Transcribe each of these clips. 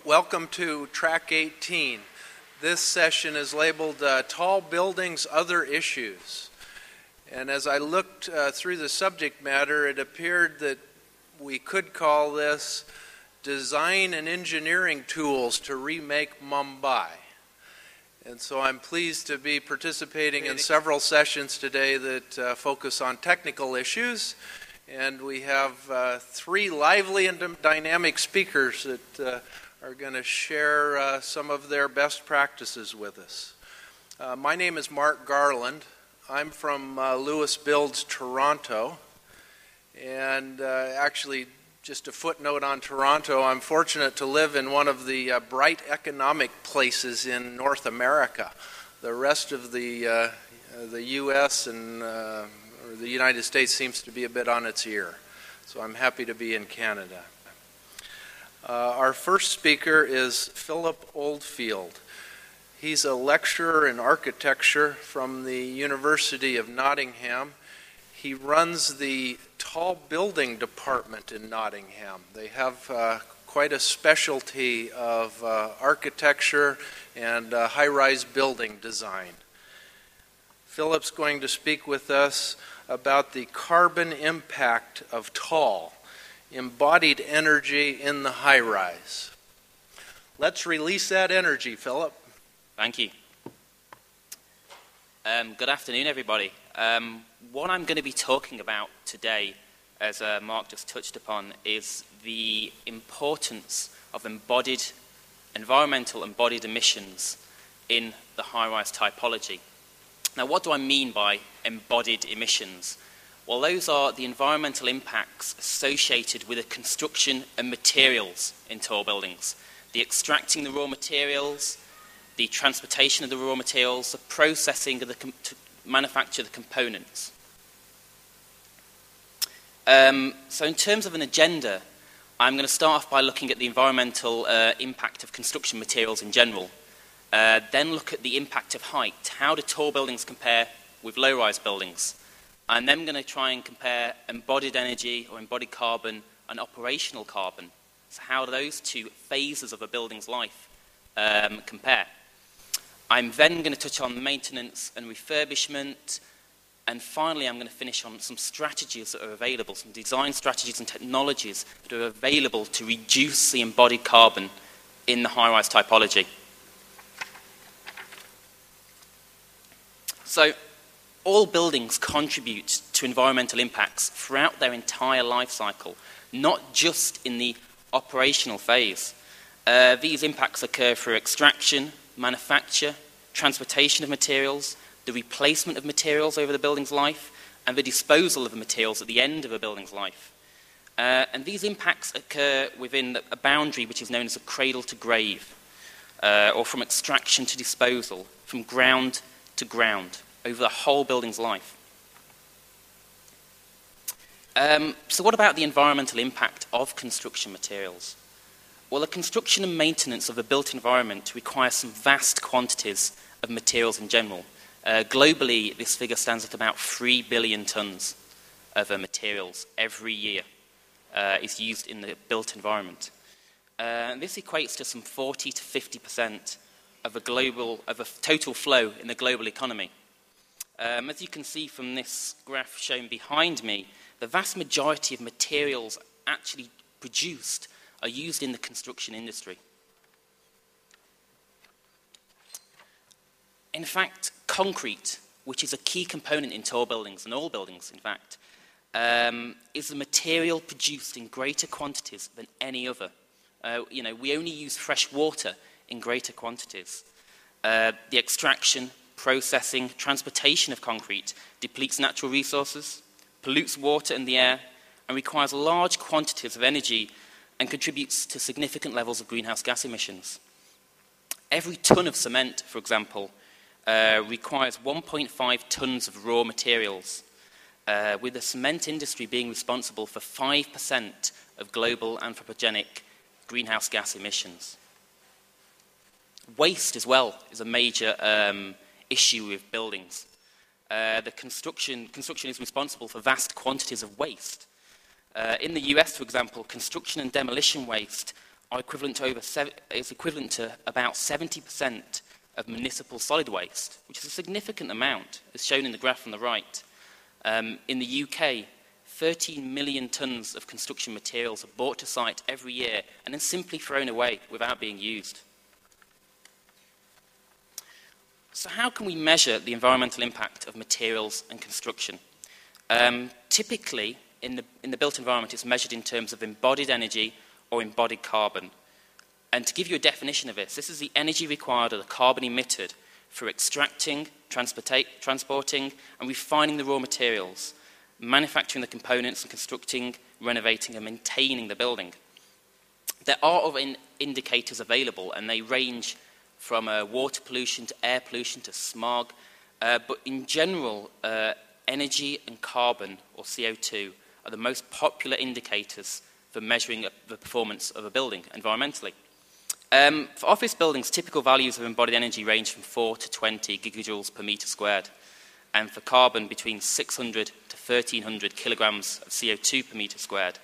Welcome to Track 18. This session is labeled Tall Buildings, Other Issues. And as I looked through the subject matter, it appeared that we could call this Design and Engineering Tools to Remake Mumbai. And so I'm pleased to be participating in several sessions today that focus on technical issues. And we have three lively and dynamic speakers that are going to share some of their best practices with us. My name is Mark Garland. I'm from Lewis Builds, Toronto. And actually, just a footnote on Toronto, I'm fortunate to live in one of the bright economic places in North America. The rest of the U.S. and the United States seems to be a bit on its ear. So I'm happy to be in Canada. Our first speaker is Philip Oldfield. He's a lecturer in architecture from the University of Nottingham. He runs the tall building department in Nottingham. They have quite a specialty of architecture and high-rise building design. Philip's going to speak with us about the carbon impact of tall, embodied energy in the high-rise. Let's release that energy, Philip. Thank you. Good afternoon, everybody. What I'm going to be talking about today, as Mark just touched upon, is the importance of environmental embodied emissions in the high-rise typology. Now, what do I mean by embodied emissions? Well, those are the environmental impacts associated with the construction and materials in tall buildings. The extracting the raw materials, the transportation of the raw materials, the processing of to manufacture the components. So in terms of an agenda, I'm going to start off by looking at the environmental impact of construction materials in general. Then look at the impact of height. How do tall buildings compare with low-rise buildings? And then I'm going to try and compare embodied energy or embodied carbon and operational carbon. So how do those two phases of a building's life compare? I'm then going to touch on maintenance and refurbishment. And finally, I'm going to finish on some strategies that are available, some design strategies and technologies that are available to reduce the embodied carbon in the high-rise typology. So, all buildings contribute to environmental impacts throughout their entire life cycle, not just in the operational phase. These impacts occur through extraction, manufacture, transportation of materials, the replacement of materials over the building's life, and the disposal of the materials at the end of a building's life. And these impacts occur within a boundary which is known as a cradle to grave, or from extraction to disposal, from ground to ground, over the whole building's life. So what about the environmental impact of construction materials? Well, the construction and maintenance of a built environment requires some vast quantities of materials in general. Globally, this figure stands at about 3 billion tons of materials every year is used in the built environment. This equates to some 40 to 50% of a total flow in the global economy. As you can see from this graph shown behind me, the vast majority of materials actually produced are used in the construction industry. In fact, concrete, which is a key component in tall buildings, and all buildings, in fact, is the material produced in greater quantities than any other. We only use fresh water in greater quantities. The extraction, processing, transportation of concrete depletes natural resources, pollutes water and the air, and requires large quantities of energy and contributes to significant levels of greenhouse gas emissions. Every ton of cement, for example, requires 1.5 tons of raw materials, with the cement industry being responsible for 5% of global anthropogenic greenhouse gas emissions. Waste as well is a major issue with buildings. The construction is responsible for vast quantities of waste. In the US, for example, construction and demolition waste are equivalent to is equivalent to about 70% of municipal solid waste, which is a significant amount, as shown in the graph on the right. In the UK, 13 million tonnes of construction materials are brought to site every year and then simply thrown away without being used. So how can we measure the environmental impact of materials and construction? Typically, in the built environment, it's measured in terms of embodied energy or embodied carbon. And to give you a definition of this is the energy required or the carbon emitted for extracting, transporting, and refining the raw materials, manufacturing the components, and constructing, renovating, and maintaining the building. There are other indicators available, and they range from water pollution to air pollution to smog. But in general, energy and carbon, or CO2, are the most popular indicators for measuring the performance of a building environmentally. For office buildings, typical values of embodied energy range from 4 to 20 gigajoules per metre squared, and for carbon between 600 to 1,300 kilograms of CO2 per metre squared.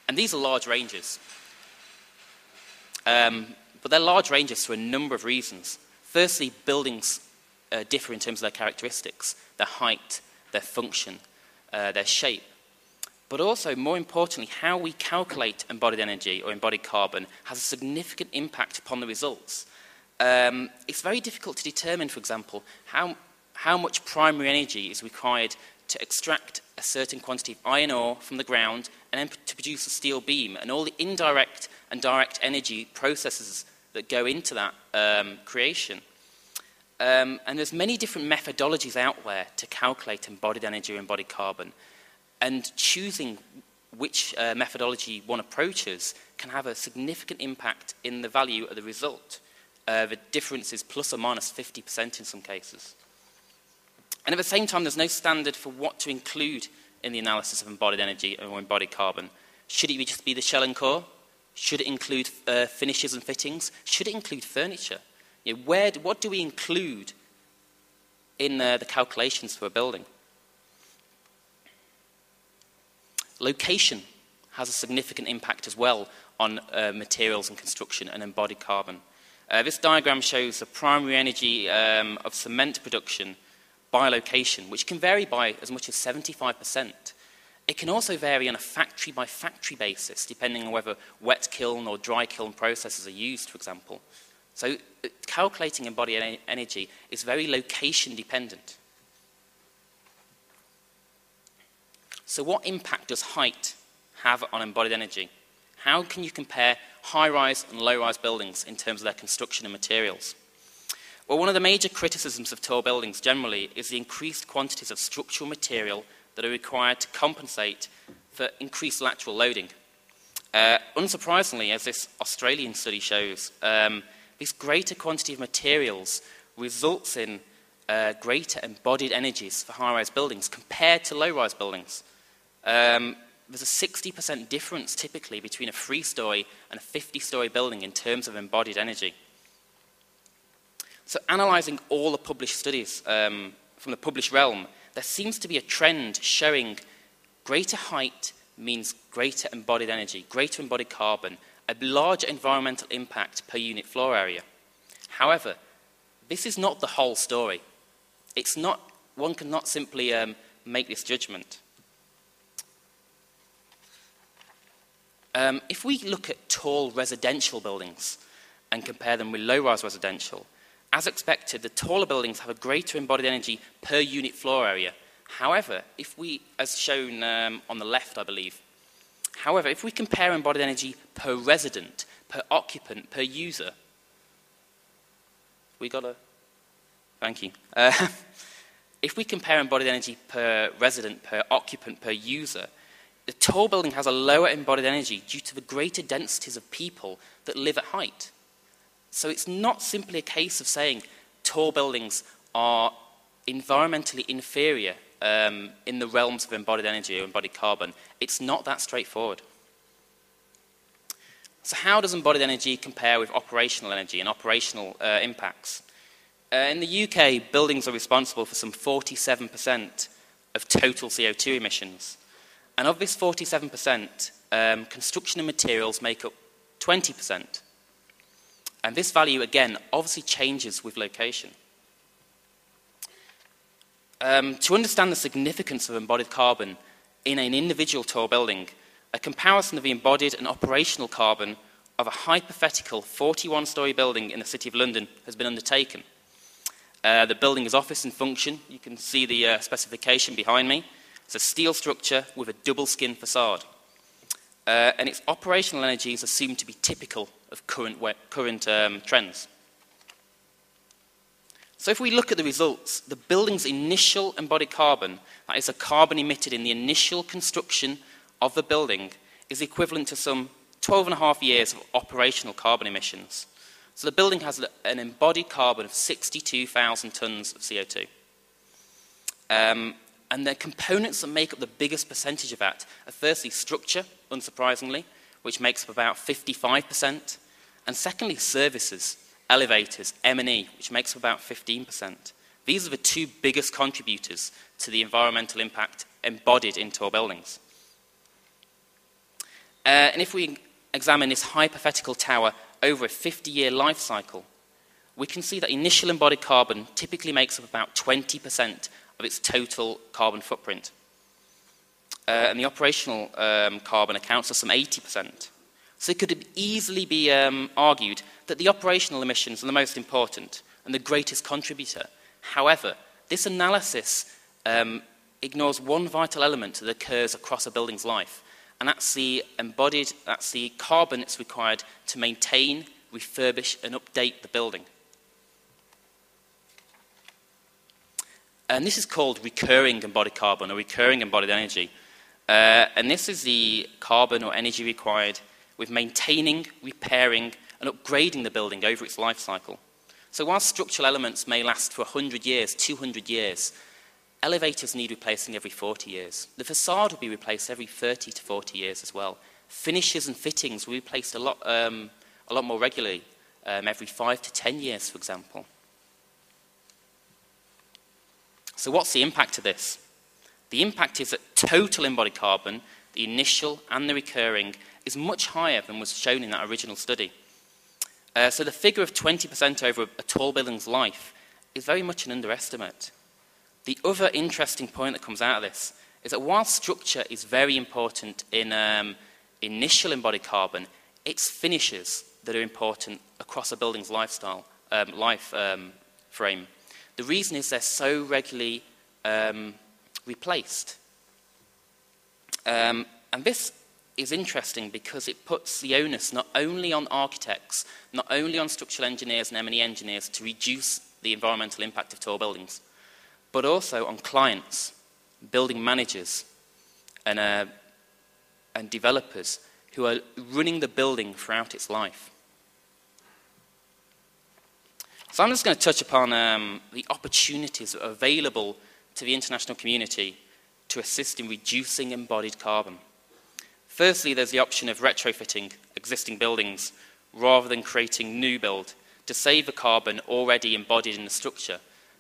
And these are large ranges. But they're large ranges for a number of reasons. Firstly, buildings differ in terms of their characteristics, their height, their function, their shape. But also, more importantly, how we calculate embodied energy or embodied carbon has a significant impact upon the results. It's very difficult to determine, for example, how much primary energy is required to extract a certain quantity of iron ore from the ground and then to produce a steel beam, and all the indirect and direct energy processes that go into that creation. And there's many different methodologies out there to calculate embodied energy or embodied carbon. And choosing which methodology one approaches can have a significant impact in the value of the result. The difference is plus or minus 50% in some cases. And at the same time, there's no standard for what to include in the analysis of embodied energy or embodied carbon. Should it just be the shell and core? Should it include finishes and fittings? Should it include furniture? You know, what do we include in the calculations for a building? Location has a significant impact as well on materials and construction and embodied carbon. This diagram shows the primary energy of cement production by location, which can vary by as much as 75%. It can also vary on a factory-by-factory basis, depending on whether wet kiln or dry kiln processes are used, for example. So calculating embodied energy is very location-dependent. So what impact does height have on embodied energy? How can you compare high-rise and low-rise buildings in terms of their construction and materials? Well, one of the major criticisms of tall buildings generally is the increased quantities of structural material that are required to compensate for increased lateral loading. Unsurprisingly, as this Australian study shows, this greater quantity of materials results in greater embodied energies for high-rise buildings compared to low-rise buildings. There's a 60% difference typically between a 3-story and a 50-story building in terms of embodied energy. So analysing all the published studies from the published realm, there seems to be a trend showing greater height means greater embodied energy, greater embodied carbon, a larger environmental impact per unit floor area. However, this is not the whole story. It's not, one cannot simply make this judgment. If we look at tall residential buildings and compare them with low-rise residential, as expected, the taller buildings have a greater embodied energy per unit floor area. However, if we, as shown on the left, I believe, however, if we compare embodied energy per resident, per occupant, per user, thank you. If we compare embodied energy per resident, per occupant, per user, the tall building has a lower embodied energy due to the greater densities of people that live at height. So it's not simply a case of saying tall buildings are environmentally inferior in the realms of embodied energy or embodied carbon. It's not that straightforward. So how does embodied energy compare with operational energy and operational impacts? In the UK, buildings are responsible for some 47% of total CO2 emissions. And of this 47%, construction and materials make up 20%. And this value, again, obviously changes with location. To understand the significance of embodied carbon in an individual tall building, a comparison of the embodied and operational carbon of a hypothetical 41-storey building in the City of London has been undertaken. The building is office in function. You can see the specification behind me. It's a steel structure with a double-skin facade. And its operational energy is assumed to be typical of current trends. So if we look at the results, the building's initial embodied carbon, that is the carbon emitted in the initial construction of the building, is equivalent to some 12.5 years of operational carbon emissions. So the building has an embodied carbon of 62,000 tonnes of CO2. And the components that make up the biggest percentage of that are firstly structure, unsurprisingly, which makes up about 55%, and secondly services, elevators, M&E, which makes up about 15%. These are the two biggest contributors to the environmental impact embodied in tall buildings. And if we examine this hypothetical tower over a 50-year life cycle, we can see that initial embodied carbon typically makes up about 20% of its total carbon footprint. And the operational carbon accounts for some 80%. So it could easily be argued that the operational emissions are the most important and the greatest contributor. However, this analysis ignores one vital element that occurs across a building's life, and that's the carbon that's required to maintain, refurbish, and update the building. And this is called recurring embodied carbon or recurring embodied energy. And this is the carbon or energy required with maintaining, repairing, and upgrading the building over its life cycle. So while structural elements may last for 100 years, 200 years, elevators need replacing every 40 years. The facade will be replaced every 30 to 40 years as well. Finishes and fittings will be replaced a lot more regularly, every 5 to 10 years, for example. So what's the impact of this? The impact is that total embodied carbon, the initial and the recurring, is much higher than was shown in that original study. So the figure of 20% over a tall building's life is very much an underestimate. The other interesting point that comes out of this is that while structure is very important in initial embodied carbon, it's finishes that are important across a building's life frame. The reason is they're so regularly replaced. And this is interesting because it puts the onus not only on architects, not only on structural engineers and M&E engineers to reduce the environmental impact of tall buildings, but also on clients, building managers, and developers who are running the building throughout its life. So I'm just going to touch upon the opportunities that are available to the international community to assist in reducing embodied carbon. Firstly, there's the option of retrofitting existing buildings rather than creating new build to save the carbon already embodied in the structure.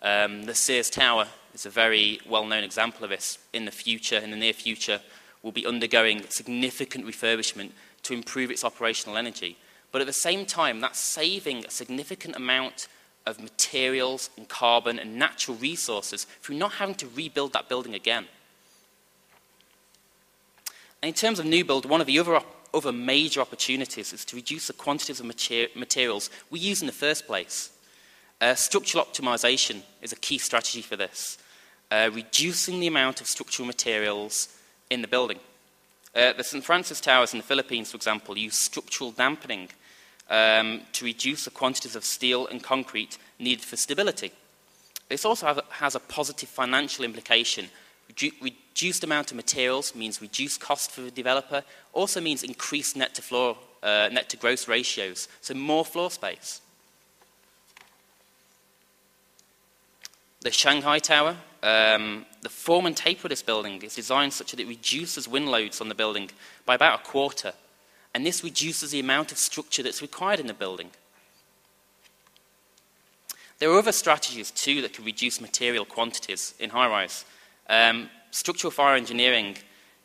The Sears Tower is a very well-known example of this. In the near future, will be undergoing significant refurbishment to improve its operational energy. But at the same time, that's saving a significant amount of materials and carbon and natural resources through not having to rebuild that building again. And in terms of new build, one of the other major opportunities is to reduce the quantities of materials we use in the first place. Structural optimization is a key strategy for this, reducing the amount of structural materials in the building. The St. Francis Towers in the Philippines, for example, use structural dampening to reduce the quantities of steel and concrete needed for stability. This also has a positive financial implication. Reduced amount of materials means reduced cost for the developer, also means increased net to gross ratios, so more floor space. The Shanghai Tower, the form and taper of this building is designed such that it reduces wind loads on the building by about a quarter, and this reduces the amount of structure that's required in the building. There are other strategies too that can reduce material quantities in high-rise. Structural fire engineering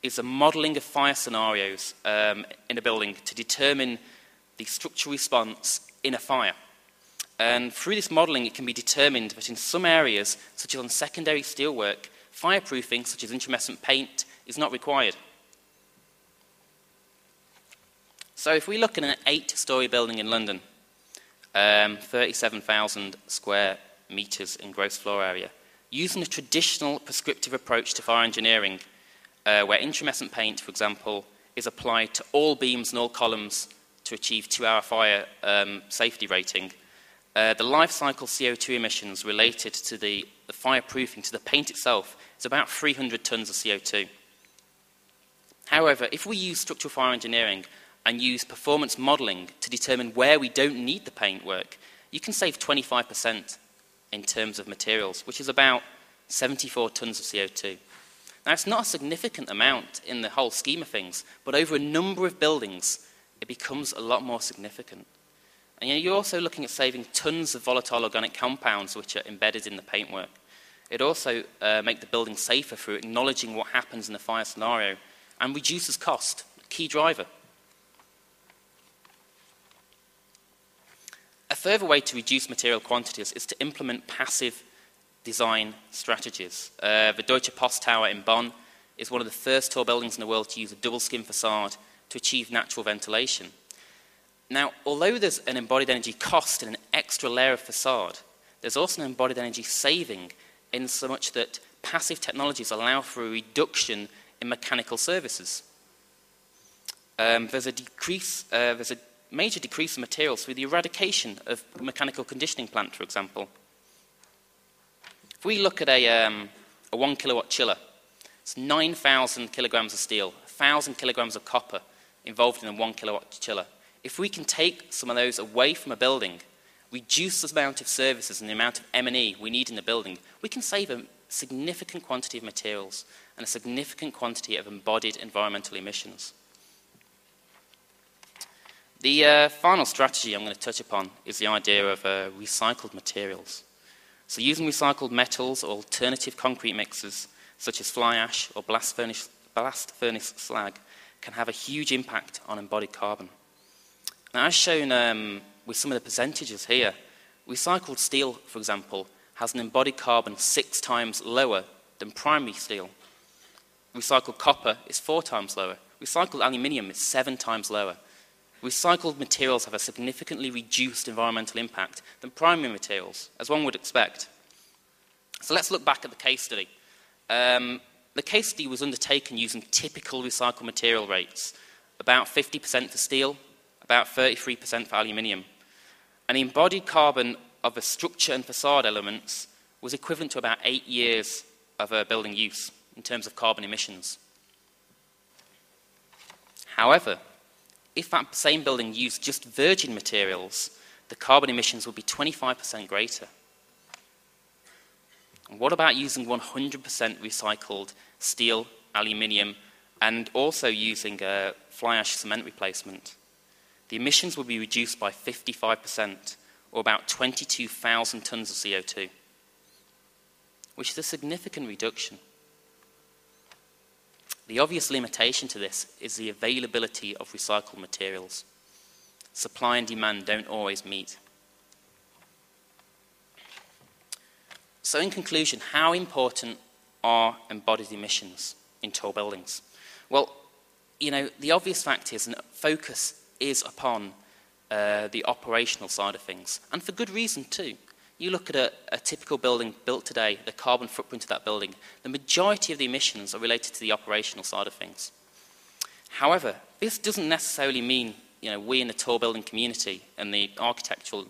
is the modelling of fire scenarios in a building to determine the structural response in a fire. And through this modelling, it can be determined that in some areas, such as on secondary steelwork, fireproofing, such as intumescent paint, is not required. So if we look at an 8-storey building in London, 37,000 square metres in gross floor area, using a traditional prescriptive approach to fire engineering, where intumescent paint, for example, is applied to all beams and all columns to achieve 2-hour fire safety rating, the life cycle CO2 emissions related to the fireproofing, to the paint itself, is about 300 tonnes of CO2. However, if we use structural fire engineering and use performance modelling to determine where we don't need the paint work, you can save 25% in terms of materials, which is about 74 tonnes of CO2. Now, it's not a significant amount in the whole scheme of things, but over a number of buildings, it becomes a lot more significant. And you're also looking at saving tons of volatile organic compounds which are embedded in the paintwork. It also makes the building safer through acknowledging what happens in a fire scenario and reduces cost, a key driver. A further way to reduce material quantities is to implement passive design strategies. The Deutsche Post Tower in Bonn is one of the first tall buildings in the world to use a double skin facade to achieve natural ventilation. Now, although there's an embodied energy cost in an extra layer of facade, there's also an embodied energy saving in so much that passive technologies allow for a reduction in mechanical services. There's a major decrease in materials through the eradication of mechanical conditioning plant, for example. If we look at a 1 kilowatt chiller, it's 9,000 kilograms of steel, 1,000 kilograms of copper involved in a 1 kilowatt chiller. If we can take some of those away from a building, reduce the amount of services and the amount of M&E we need in the building, we can save a significant quantity of materials and a significant quantity of embodied environmental emissions. The final strategy I'm going to touch upon is the idea of recycled materials. So using recycled metals or alternative concrete mixes, such as fly ash or blast furnace slag, can have a huge impact on embodied carbon. Now, as shown with some of the percentages here, recycled steel, for example, has an embodied carbon 6 times lower than primary steel. Recycled copper is 4 times lower. Recycled aluminium is 7 times lower. Recycled materials have a significantly reduced environmental impact than primary materials, as one would expect. So let's look back at the case study. The case study was undertaken using typical recycled material rates, about 50% for steel, about 33% for aluminium. And the embodied carbon of the structure and facade elements was equivalent to about 8 years of building use in terms of carbon emissions. However, if that same building used just virgin materials, the carbon emissions would be 25% greater. And what about using 100% recycled steel, aluminium, and also using fly ash cement replacement? The emissions will be reduced by 55%, or about 22,000 tonnes of CO2, which is a significant reduction. The obvious limitation to this is the availability of recycled materials. Supply and demand don't always meet. So in conclusion, how important are embodied emissions in tall buildings? Well, the obvious fact is, and focus is upon the operational side of things, and for good reason too. You look at a typical building built today, the carbon footprint of that building, the majority of the emissions are related to the operational side of things. However, this doesn't necessarily mean we in the tall building community and the architectural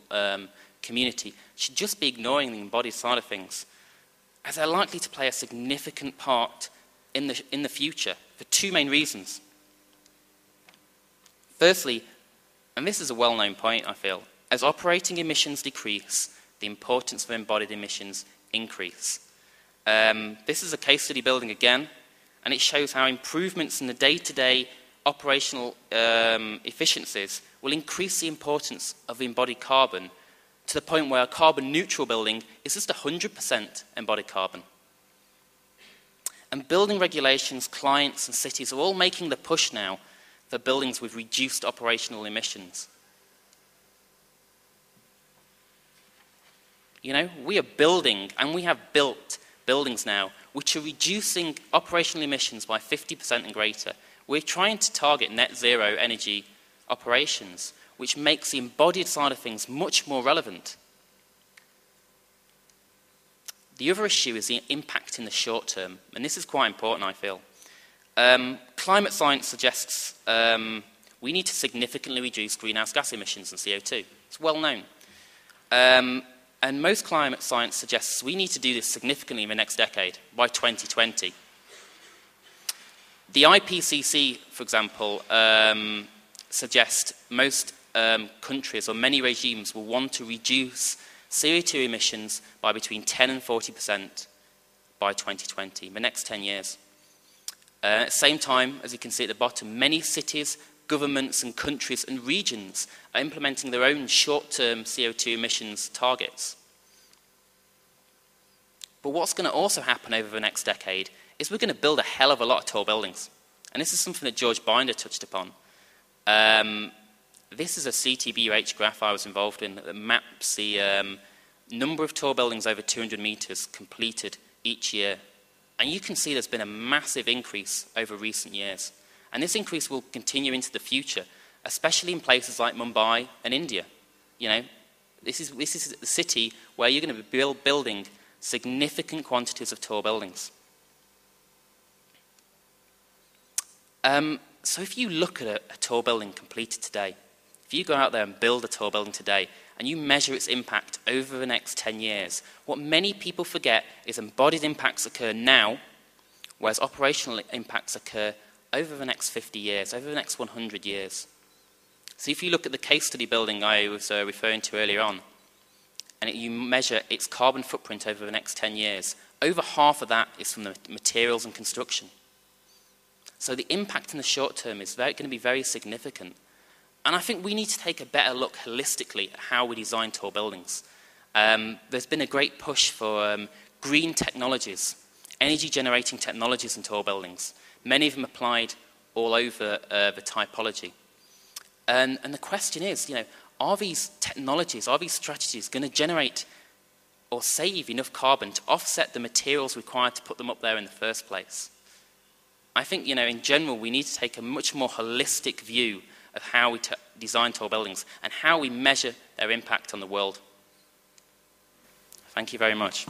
community should just be ignoring the embodied side of things, as they're likely to play a significant part in the future for 2 main reasons. Firstly, and this is a well-known point, I feel, as operating emissions decrease, the importance of embodied emissions increase. This is a case study building again, and it shows how improvements in the day-to-day operational efficiencies will increase the importance of embodied carbon to the point where a carbon-neutral building is just 100% embodied carbon. And building regulations, clients and cities are all making the push now for buildings with reduced operational emissions. You know, we are building, and we have built buildings now, which are reducing operational emissions by 50% and greater. We're trying to target net zero energy operations, which makes the embodied side of things much more relevant. The other issue is the impact in the short term, and this is quite important, I feel. Climate science suggests we need to significantly reduce greenhouse gas emissions and CO2. It's well known. And most climate science suggests we need to do this significantly in the next decade, by 2020. The IPCC, for example, suggests most countries or many regimes will want to reduce CO2 emissions by between 10 and 40% by 2020, in the next 10 years. At the same time, as you can see at the bottom, many cities, governments and countries and regions are implementing their own short-term CO2 emissions targets. But what's going to also happen over the next decade is we're going to build a hell of a lot of tall buildings. And this is something that George Binder touched upon. This is a Ctbuh graph I was involved in that maps the number of tall buildings over 200 meters completed each year. And you can see there's been a massive increase over recent years. And this increase will continue into the future, especially in places like Mumbai and India. You know, this is the city where you're going to be building significant quantities of tall buildings. So if you look at a tall building completed today, if you go out there and build a tall building today, and you measure its impact over the next 10 years, what many people forget is embodied impacts occur now, whereas operational impacts occur over the next 50 years, over the next 100 years. So if you look at the case study building I was referring to earlier on, and you measure its carbon footprint over the next 10 years, over half of that is from the materials and construction. So the impact in the short term is going to be very significant. And I think we need to take a better look holistically at how we design tall buildings. There's been a great push for green technologies, energy-generating technologies in tall buildings. Many of them applied all over the typology. And the question is, you know, are these technologies, are these strategies going to generate or save enough carbon to offset the materials required to put them up there in the first place? I think, you know, in general, we need to take a much more holistic view of how we design tall buildings and how we measure their impact on the world. Thank you very much.